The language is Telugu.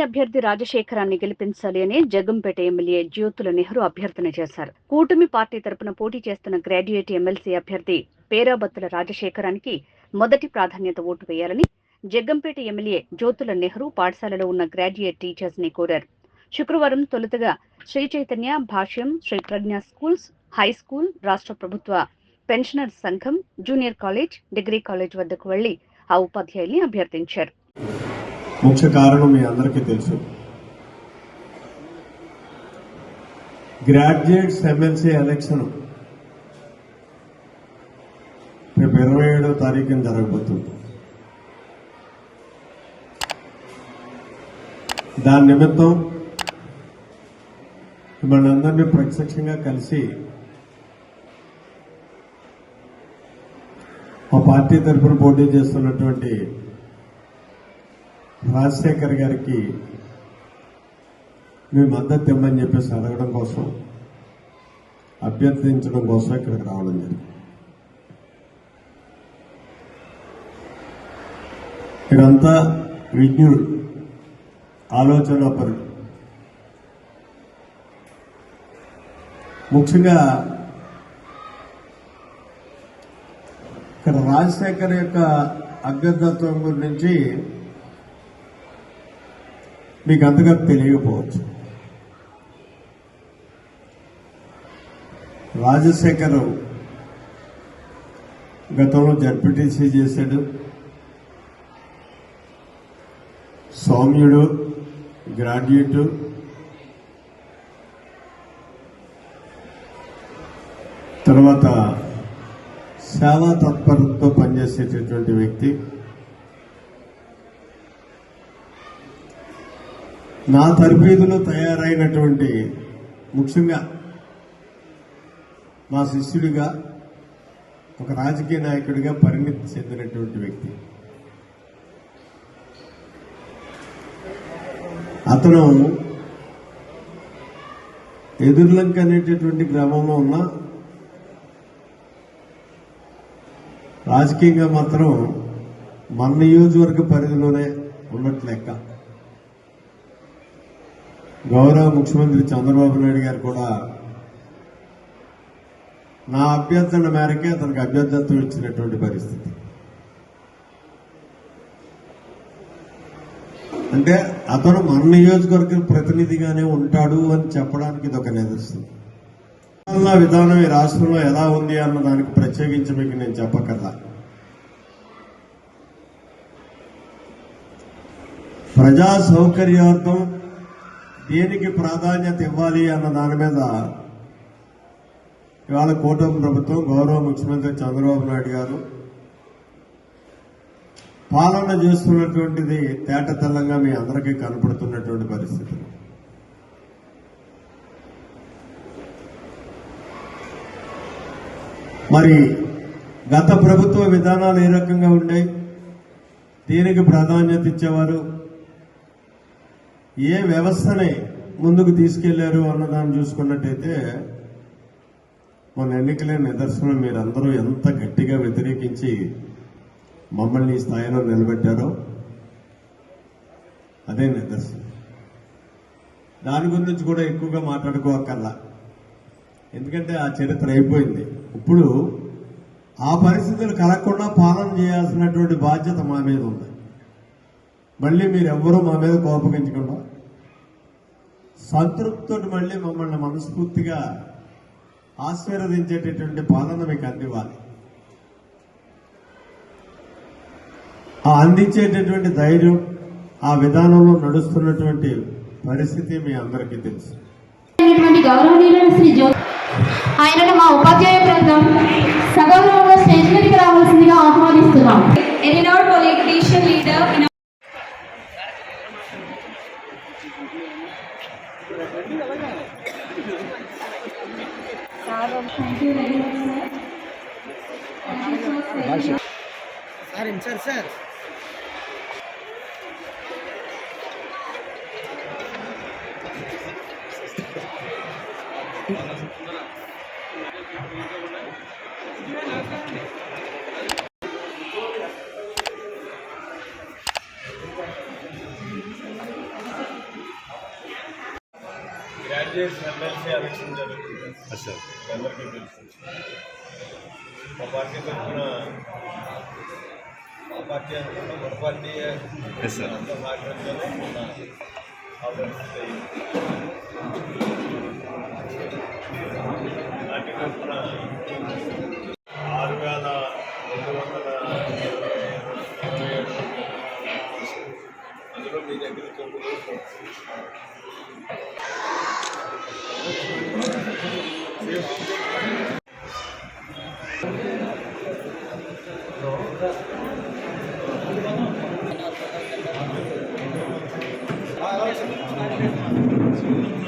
అభ్యర్థి రాజశేఖరాన్ని గెలిపించాలి అని జగ్గంపేట ఎమ్మెల్యే జ్యోతుల నెహ్రూ అభ్యర్థన చేశారు. కూటమి పార్టీ తరపున పోటీ చేస్తున్న గ్రాడ్యుయేట్ ఎమ్మెల్సీ అభ్యర్థి పేరాబత్తుల రాజశేఖరానికి మొదటి ప్రాధాన్యత ఓటు వేయాలని జగ్గంపేట ఎమ్మెల్యే జ్యోతుల నెహ్రూ పాఠశాలలో ఉన్న గ్రాడ్యుయేట్ టీచర్స్ ని కోరారు. శుక్రవారం తొలుతగా శ్రీ చైతన్య, భాష్యం, శ్రీ ప్రజ్ఞ స్కూల్స్, హై స్కూల్, రాష్ట్ర ప్రభుత్వ పెన్షనర్స్ సంఘం, జూనియర్ కాలేజ్, డిగ్రీ కాలేజ్ వద్దకు వెళ్లి ఆ ఉపాధ్యాయుల్ని అభ్యర్థించారు. ముఖ్య కారణం మీ అందరికీ తెలుసు. గ్రాడ్యుయేట్స్ ఎమ్మెల్సీ ఎలక్షన్ రేపు 27వ తారీఖున జరగబోతుంది. దాని నిమిత్తం మనందరినీ ప్రత్యక్షంగా కలిసి ఆ పార్టీ తరఫున పోటీ చేస్తున్నటువంటి రాజశేఖర్ గారికి మీ మద్దతు ఇవ్వమని చెప్పేసి అడగడం కోసం, అభ్యర్థించడం కోసం ఇక్కడికి రావడం జరిగింది. ఇదంతా విజ్ఞుడు, ఆలోచనాపరుడు. ముఖ్యంగా ఇక్కడ రాజశేఖర్ యొక్క అభ్యర్థత్వం గురించి మీకు అంతగా తెలియకపోవచ్చు. రాజశేఖర్ గతంలో జడ్పీటీసీ చేశాడు, సౌమ్యుడు, గ్రాడ్యుయేట్, తర్వాత సేవా తత్పరతతో పనిచేసేటటువంటి వ్యక్తి. నా తరబీదులో తయారైనటువంటి, ముఖ్యంగా నా శిష్యుడిగా, ఒక రాజకీయ నాయకుడిగా పరిణితి చెందినటువంటి వ్యక్తి. అతను ఎదుర్లంక అనేటటువంటి గ్రామంలో ఉన్న, రాజకీయంగా మాత్రం మన నియోజకవర్గ పరిధిలోనే ఉన్నట్లు లెక్క. గౌరవ ముఖ్యమంత్రి చంద్రబాబు నాయుడు గారు కూడా నా అభ్యర్థన మేరకే అతనికి అభ్యర్థత్వం ఇచ్చినటువంటి పరిస్థితి. అంటే అతను మన నియోజకవర్గ ప్రతినిధిగానే ఉంటాడు అని చెప్పడానికి ఇది ఒక నిదర్శనం. విధానం ఈ రాష్ట్రంలో ఎలా ఉంది అన్న దానికి ప్రత్యేకించి మీకు నేను చెప్పకల్లా. ప్రజా సౌకర్యార్థం దేనికి ప్రాధాన్యత ఇవ్వాలి అన్న దాని మీద ఇవాళ కూటమి ప్రభుత్వం, గౌరవ ముఖ్యమంత్రి చంద్రబాబు నాయుడు గారు పాలన చేస్తున్నటువంటిది తేటతెల్లంగా మీ అందరికీ కనపడుతున్నటువంటి పరిస్థితి. మరి గత ప్రభుత్వ విధానాలు ఏ రకంగా ఉన్నాయి, దేనికి ప్రాధాన్యత ఇచ్చేవారు, ఏ వ్యవస్థని ముందుకు తీసుకెళ్లారు అన్నదాన్ని చూసుకున్నట్టయితే మన ఎన్నికలే నిదర్శనం. మీరందరూ ఎంత గట్టిగా వ్యతిరేకించి మమ్మల్ని ఈ స్థాయిలో నిలబెట్టారో అదే నిదర్శనం. దాని గురించి కూడా ఎక్కువగా మాట్లాడుకోకల్లా, ఎందుకంటే ఆ చరిత్ర అయిపోయింది. ఇప్పుడు ఆ పరిస్థితులు కలగకుండా పాలన చేయాల్సినటువంటి బాధ్యత మా మీద ఉంది. మళ్ళీ మీరెవ్వరూ మా మీద కోపగించకుండా సంతృప్తితో మళ్ళీ మమ్మల్ని మనస్ఫూర్తిగా ఆశీర్వదించేటటువంటి పాలన మీకు అందివ్వాలి. ఆ అందించేటటువంటి ధైర్యం, ఆ విధానంలో నడుస్తున్నటువంటి పరిస్థితి మీ అందరికీ తెలుసు. ఆయనను మా ఉపాధ్యాయ బృందం సగౌరవంగా స్టేజ్ మీదకి రావాల్సిందిగా ఆహ్వానిస్తున్నాం. Politician leader sir judges MLC election జరుగుతుంది. అందరికీ తెలుసు. మా పార్టీ తరఫున మా పార్టీ అనుకున్న మన పార్టీ అంతా మాట్లాడతాను ఆ పరిస్థితి పార్టీ తరఫున 6,227 అందులో మీ దగ్గర 9